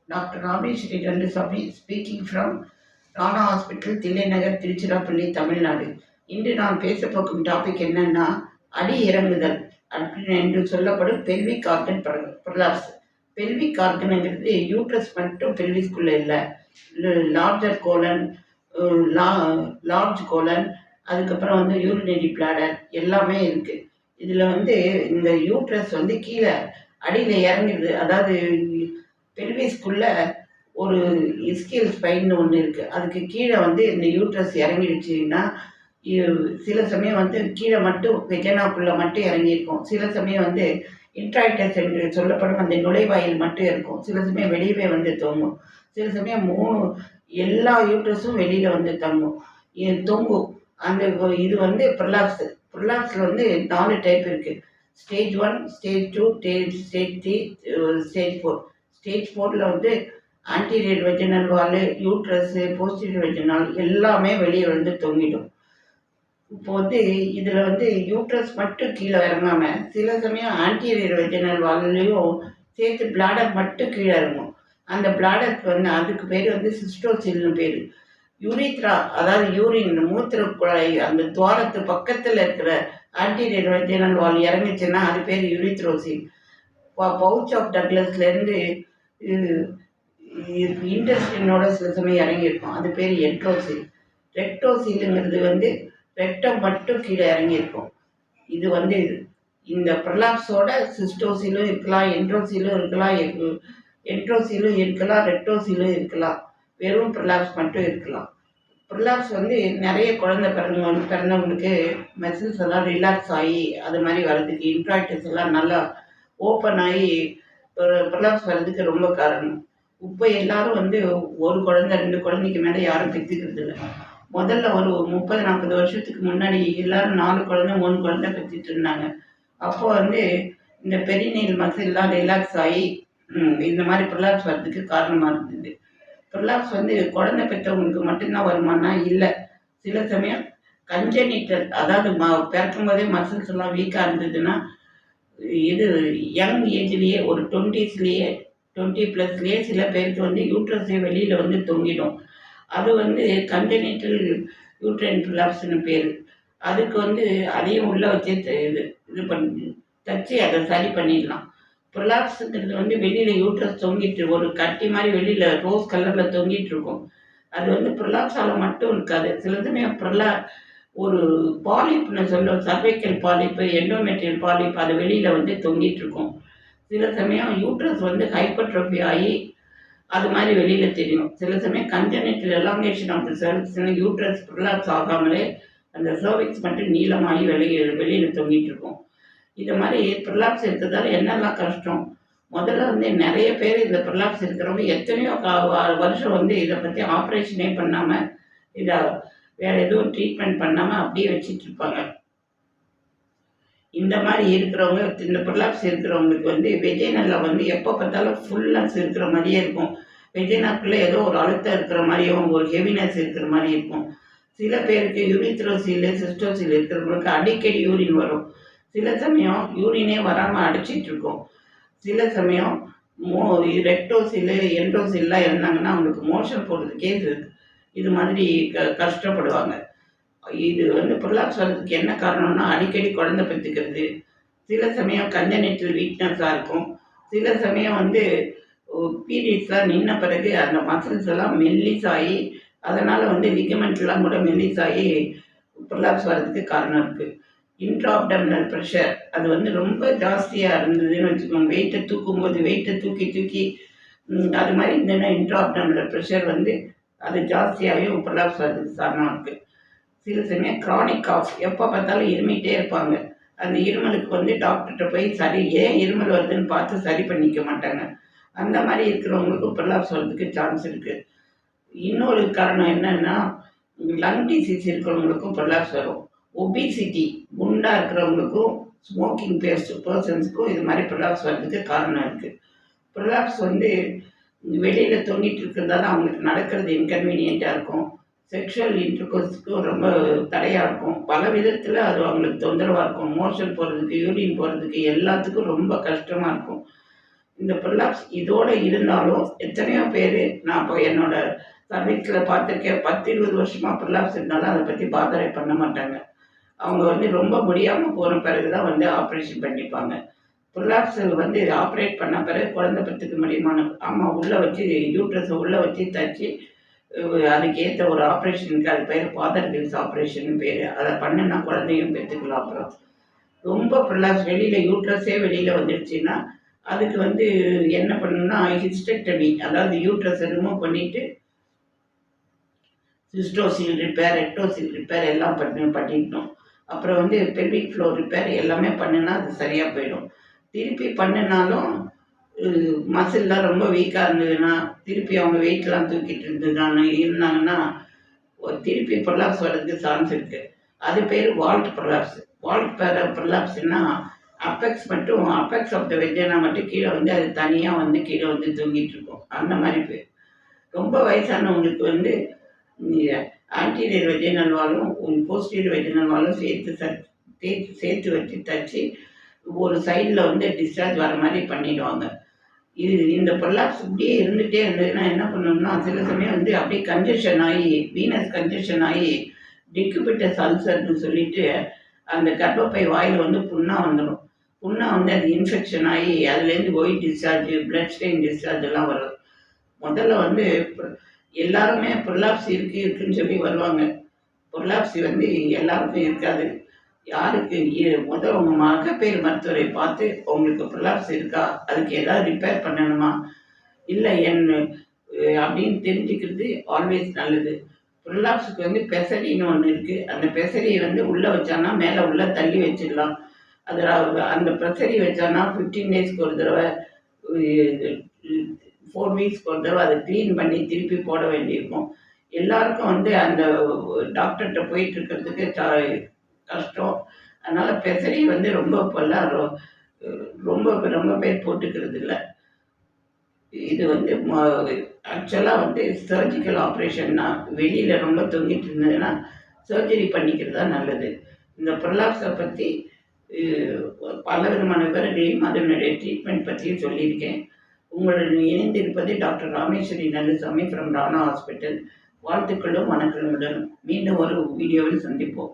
Dr. Rameshri Randusamy speaking from Rana hospital, Thillai Nagar, Tiruchirappalli, Tamil Nadu. இன்று நான் பேசப் போகும் டாபிக் என்னன்னா, அடி இறங்குதல் அப்படின்னு என்று சொல்லப்படும் பெல்விக் ஆர்கன் ப்ரொலாப்ஸ். பெல்விக் ஆர்கனுங்கிறது யூட்ரஸ் மட்டும் பெல்விஸ்குள்ள இல்லை, லார்ஜர் கோலன், லார்ஜ் கோலன், அதுக்கப்புறம் யூரினரி பிளாடர் எல்லாமே இருக்கு. இதில் இந்த யூட்ரஸ் கீழே அடியில் இறங்குது. அதாவது பெல்விஸ்குள்ள ஒரு இஸ்கியல் ஸ்பைன்னு ஒன்று இருக்குது. அதுக்கு கீழே இந்த யூட்ரஸ் இறங்கிடுச்சுன்னா, சில சமயம் கீழே மட்டும் வெஜனாக்குள்ளே மட்டும் இறங்கியிருக்கும். சில சமயம் இன்ட்ராய்டஸ் என்று சொல்லப்படும் அந்த நுழைவாயில் மட்டும் இருக்கும். சில சமயம் வெளியவே தொங்கும். சில சமயம் எல்லா யூட்ரஸும் வெளியில் தங்கும், தொங்கும். அந்த இது ப்ரொலாப்ஸ். ப்ரொலாப்ஸில் 4 டைப் இருக்குது. Stage 1, stage 2, stage 3, stage 4. Stage 4ல் anterior vaginal wall, uterus, posterior vaginal எல்லாமே வெளியே தொங்கிடும். இப்போ இதில் யூட்ரஸ் மட்டும் கீழே இறங்காமல் சில சமயம் ஆன்டீரியர் வெஜினல் வால்லையும் சேர்த்து பிளாடர் மட்டும் கீழே இறங்கும். அந்த பிளாடருக்கு அதுக்கு பேர் சிஸ்டோசில்னு பேர். யூரித்ரா, அதாவது யூரின் மூத்திர குழாய் அந்த துவாரத்து பக்கத்தில் இருக்கிற ஆன்டீரியர் வெஜினல் வால் இறங்குச்சுன்னா அது பேர் யூரித்ரோசில். பவுச் ஆஃப் டக்லஸ்லேருந்து இன்டெஸ்டினோட சில சமயம் இறங்கியிருக்கும், அது பேர் என்ட்ரோசில். ரெக்டோசிலுங்கிறது ரெக்டம் மட்டும் கீழே இறங்கியிருக்கும். இது இந்த ப்ரொலாப்ஸோட சிஸ்டோசிலும் இருக்கலாம், என்ட்ரோசிலும் இருக்கலாம், என்ட்ரோசிலும் இருக்கலாம், ரெக்டோசிலும் இருக்கலாம், வெறும் ப்ரொலாப்ஸ் மட்டும் இருக்கலாம். ப்ரொலாப்ஸ் நிறைய குழந்தை பிறந்தவங்களுக்கு மெசல்ஸ் எல்லாம் ரிலாக்ஸ் ஆகி அது மாதிரி வர்றதுக்கு, இன்ட்ராய்டஸ் எல்லாம் நல்லா ஓப்பன் ஆகி ப்ரொலாப்ஸ் வர்றதுக்கு ரொம்ப காரணம். இப்போ எல்லாரும் ஒரு குழந்தை 2 குழந்தைக்கு மேலே யாரும் பெற்றுக்கிறது இல்லை. முதல்ல ஒரு 30-40 வருஷத்துக்கு முன்னாடி எல்லாரும் 4 குழந்தை 3 குழந்தை பெற்றுட்டு இருந்தாங்க. அப்போ இந்த பெரினியல் மசில்லாம் ரிலாக்ஸ் ஆகி இந்த மாதிரி ப்ரொலாப்ஸ் வர்றதுக்கு காரணமாக இருந்தது. ப்ரொலாப்ஸ் குழந்தை பெற்றவங்களுக்கு மட்டும்தான் வருமானா இல்லை. சில சமயம் கஞ்சனிட்டல், அதாவது பிறக்கும் போதே மசில்ஸ் எல்லாம் வீக்காக இருந்ததுன்னா, இது யங் ஏஜ்லேயே ஒரு 20ஸ்லேயே 20+லேயே சில பேருக்கு யூட்ரஸே வெளியில் தொங்கிடும். அது கன்ஜெனிட்டல் யூட்ரைன் ப்ரொலாப்ஸ்னு பேர். அதுக்கு அதையும் உள்ளே வச்சு இது பண்ணி தச்சு அதை சரி பண்ணிடலாம். ப்ரொலாப்ஸுங்கிறது வெளியில் யூட்ரஸ் தொங்கிட்டு ஒரு கட்டி மாதிரி வெளியில் ரோஸ் கலரில் தொங்கிட்டு இருக்கும். அது ப்ரொலாப்ஸால் மட்டும் இருக்காது. சில சமயம் ஒரு பாலிப்னு சொல்லுவோம், சர்வைக்கல் பாலிப்பு, எண்டோமெட்ரியல் பாலிப், அது வெளியில் தொங்கிட்டு இருக்கும். சில சமயம் யூட்ரஸ் ஹைப்பர்ட்ரோஃபி ஆகி அது மாதிரி வெளியில் தெரியும். சில சமயம் கன்ஜெனிட்டல் எலாங்கேஷன் ஆஃப் த சர்விக்ஸ்னு யூட்ரஸ் ப்ரொலாப்ஸ் ஆகாமலே அந்த சர்விக்ஸ் மட்டும் நீளமாகி வெளியில் தொங்கிட்டு இருக்கும். இது மாதிரி ப்ரொலாப்ஸ் இருக்கிறதால என்னெல்லாம் கஷ்டம். முதல்ல நிறைய பேர் இந்த ப்ரொலாப்ஸ் இருக்கிறவங்க எத்தனையோ வருஷம் இதை பற்றி ஆப்ரேஷனே பண்ணாமல், இதை வேறு எதுவும் ட்ரீட்மெண்ட் பண்ணாமல் அப்படியே வச்சிட்டு இருப்பாங்க. இந்த மாதிரி இருக்கிறவங்க, இந்த ப்ரொலாப்ஸ் இருக்கிறவங்களுக்கு வெஜைனலில் எப்போ பார்த்தாலும் ஃபுல்னஸ் இருக்கிற மாதிரியே இருக்கும். வெஜைனாக்குள்ளே ஏதோ ஒரு அழுத்தம் இருக்கிற மாதிரியும் ஒரு ஹெவினஸ் இருக்கிற மாதிரி இருக்கும். சில பேருக்கு யூரித்ரோசில், சிஸ்டோசில் இருக்கிறவங்களுக்கு அடிக்கடி யூரின் வரும். சில சமயம் யூரினே வராமல் அடிச்சிட்டு இருக்கும். சில சமயம் ரெக்டோசில், என்ட்ரோசில்லாம் இருந்தாங்கன்னா அவங்களுக்கு மோஷன் போடுறதுக்கே இது மாதிரி கஷ்டப்படுவாங்க. இது ப்ரொலாப்ஸ் வர்றதுக்கு என்ன காரணம்னா, அடிக்கடி குழந்தை பெற்றுக்கிறது. சில சமயம் கன்ஜெனிட்டல் வீக்னஸாக இருக்கும். சில சமயம் பீரியட்ஸ்லாம் நின்ன பிறகு அந்த மசில்ஸ் எல்லாம் மெல்லிஸாகி, அதனால் லிகமெண்ட்லாம் கூட மெல்லிஸாகி ப்ரொலாப்ஸ் வர்றதுக்கு காரணம் இருக்குது. இன்ட்ராஅப்டமினல் ப்ரெஷர் அது ரொம்ப ஜாஸ்தியாக இருந்ததுன்னு வச்சுக்கோங்க. வெயிட்டை தூக்கும்போது வெயிட்டை தூக்கி அது மாதிரி இருந்ததுன்னா இன்ட்ராஅப்டமினல் ப்ரெஷர் அது ஜாஸ்தியாகவும் ப்ரொலாப்ஸ் வர்றதுக்கு காரணம் இருக்குது. சில சமயம் க்ரானிக் காஃப், எப்போ பார்த்தாலும் இருமிகிட்டே இருப்பாங்க. அந்த இருமலுக்கு டாக்டர்கிட்ட போய் ஏன் இருமல் வருதுன்னு பார்த்து சரி பண்ணிக்க மாட்டாங்க. அந்த மாதிரி இருக்கிறவங்களுக்கு ப்ரொலாப்ஸ் வர்றதுக்கு சான்ஸ் இருக்குது. இன்னொரு காரணம் என்னன்னா, லங் டிசீஸ் இருக்கிறவங்களுக்கும் ப்ரொலாப்ஸ் வரும். ஒபிசிட்டி, குண்டாக இருக்கிறவங்களுக்கும், ஸ்மோக்கிங் பர்சன்ஸுக்கும் இது மாதிரி ப்ரொலாப்ஸ் வர்றதுக்கு காரணம் இருக்குது. ப்ரொலாப்ஸ் வெளியில் தொங்கிட்டு இருக்கிறதால அவங்களுக்கு நடக்கிறது இன்கன்வீனியண்ட்டாக இருக்கும். செக்ஷுவல் இன்டர்கோர்ஸுக்கும் ரொம்ப தடையாக இருக்கும். பல விதத்தில் அது அவங்களுக்கு தொந்தரவாக இருக்கும். மோஷன் போகிறதுக்கு, யூரின் போகிறதுக்கு எல்லாத்துக்கும் ரொம்ப கஷ்டமாக இருக்கும். இந்த ப்ரொலாப்ஸ் இதோட இருந்தாலும் எத்தனையோ பேர் நான் இப்போ என்னோட சர்வீஸில் பார்த்துருக்கேன். 10-20 வருஷமாக ப்ரொலாப்ஸ் இருந்தாலும் அதை பற்றி பாதரை பண்ண மாட்டாங்க. அவங்க வந்து ரொம்ப முடியாமல் போன பிறகு தான் வந்து ஆப்ரேஷன் பண்ணிப்பாங்க. ப்ரொலாப்ஸ் வந்து ஆப்ரேட் பண்ண பிறகு குழந்தை பெற்றுக்க முடியுமான ஆமாம், உள்ளே வச்சு யூட்ரஸை உள்ளே வச்சு தச்சு அதுக்கேற்ற ஒரு ஆப்ரேஷனுக்கு அது பேர் ஃபாதர் கில்ஸ் ஆப்ரேஷன் பேர். அதை பண்ணுனா குழந்தையும் பெற்றுக்கலாம். அப்புறம் ரொம்ப ப்ரொலாப்ஸ் வெளியில் யூட்ரஸே வெளியில் வந்துடுச்சுன்னா அதுக்கு வந்து என்ன பண்ணணும்னா ஹிஸ்டெக்டமி, அதாவது யூட்ரஸை ரிமூவ் பண்ணிவிட்டு சிஸ்டோசில் ரிப்பேர், ரெக்டோசில் ரிப்பேர் எல்லாம் பண்ணிடணும். அப்புறம் வந்து பெல்விக் ஃப்ளோர் ரிப்பேர் எல்லாமே பண்ணுனா அது சரியாக போயிடும். திருப்பி பண்ணினாலும் மசில்லாம் ரொம்ப வீக்காக இருந்ததுன்னா, திருப்பி அவங்க வெயிட்லாம் தூக்கிட்டு இருந்தாங்கன்னா திருப்பி ப்ரொலாப்ஸ் வர்றதுக்கு சான்ஸ் இருக்குது. அது பேர் வால்ட் ப்ரொலாப்ஸ். வால்ட் ப்ரொலாப்ஸ்னா அப்பெக்ஸ் ஆஃப் த வெஜைனா மட்டும் கீழே வந்து அது தனியாக வந்து கீழே வந்து தூங்கிட்டு இருக்கும். அந்த மாதிரி பேர். ரொம்ப வயசானவங்களுக்கு வந்து ஆன்டீரியர் வெஜைனல் வாலும் போஸ்டீரியர் வெஜைனல் வாலும் சேர்த்து வச்சு தச்சு ஒரு சைடில் வந்து டிஸ்சார்ஜ் வர மாதிரி பண்ணிடுவாங்க. இந்த ப்ரொலாப்ஸ் இப்படியே இருந்துகிட்டே இருந்ததுன்னா என்ன பண்ணணும்னா சில சமயம் வந்து அப்படியே கன்ஜெஷன் ஆகி வீனஸ் கன்ஜெஷன் ஆகி டிக்குபிட்டஸ் அல்சர்னு சொல்லிட்டு அந்த கர்ப்பப்பை வாயில் வந்து புண்ணாக வந்துடும். புண்ணாக வந்து அது இன்ஃபெக்ஷன் ஆகி அதுலேருந்து white discharge, blood stain discharge எல்லாம் வரும். முதல்ல வந்து எல்லாருமே ப்ரொலாப்ஸ் இருக்குன்னு சொல்லி வருவாங்க. ப்ரொலாப்ஸ் வந்து எல்லாருக்கும் இருக்காது. யாருக்கு முதல் உங்கள் மகப்பேறு மருத்துவரை பார்த்து உங்களுக்கு ப்ரொலாப்ஸ் இருக்கா, அதுக்கு ஏதாவது ரிப்பேர் பண்ணணுமா, இல்லை அப்படின்னு தெரிஞ்சுக்கிறது ஆல்வேஸ் நல்லது. ப்ரொலாப்ஸுக்கு வந்து பெசரின்னு ஒன்று இருக்குது. அந்த பெசரியை வந்து உள்ளே வச்சானா மேலே உள்ளே தள்ளி வச்சிடலாம். அந்த பெசரி வச்சானா 15 டேஸ்க்கு ஒரு தடவை, 4 வீக்ஸ்க்கு ஒரு தடவை அதை க்ளீன் பண்ணி திருப்பி போட வேண்டியிருக்கும். எல்லாருக்கும் வந்து அந்த டாக்டர்கிட்ட போயிட்டு இருக்கிறதுக்கு கஷ்டம். அதனால் பெசரி வந்து ரொம்ப இப்போல்லாம் ரொம்ப ரொம்ப பேர் போட்டுக்கிறது இல்லை. இது வந்து ஆக்சுவலாக வந்து சர்ஜிக்கல் ஆப்ரேஷன்னா வெளியில் ரொம்ப தொங்கிட்டு இருந்ததுன்னா சர்ஜரி பண்ணிக்கிறது தான் நல்லது. இந்த ப்ரொலாப்ஸை பற்றி பல விதமான விவரங்களையும் அதனுடைய ட்ரீட்மெண்ட் பற்றியும் சொல்லியிருக்கேன். உங்களுடன் இணைந்திருப்பது doctor Rameshwari Nallusamy from Rana hospital. வாழ்த்துக்களும் வணக்கங்களுடன் மீண்டும் ஒரு வீடியோவில் சந்திப்போம்.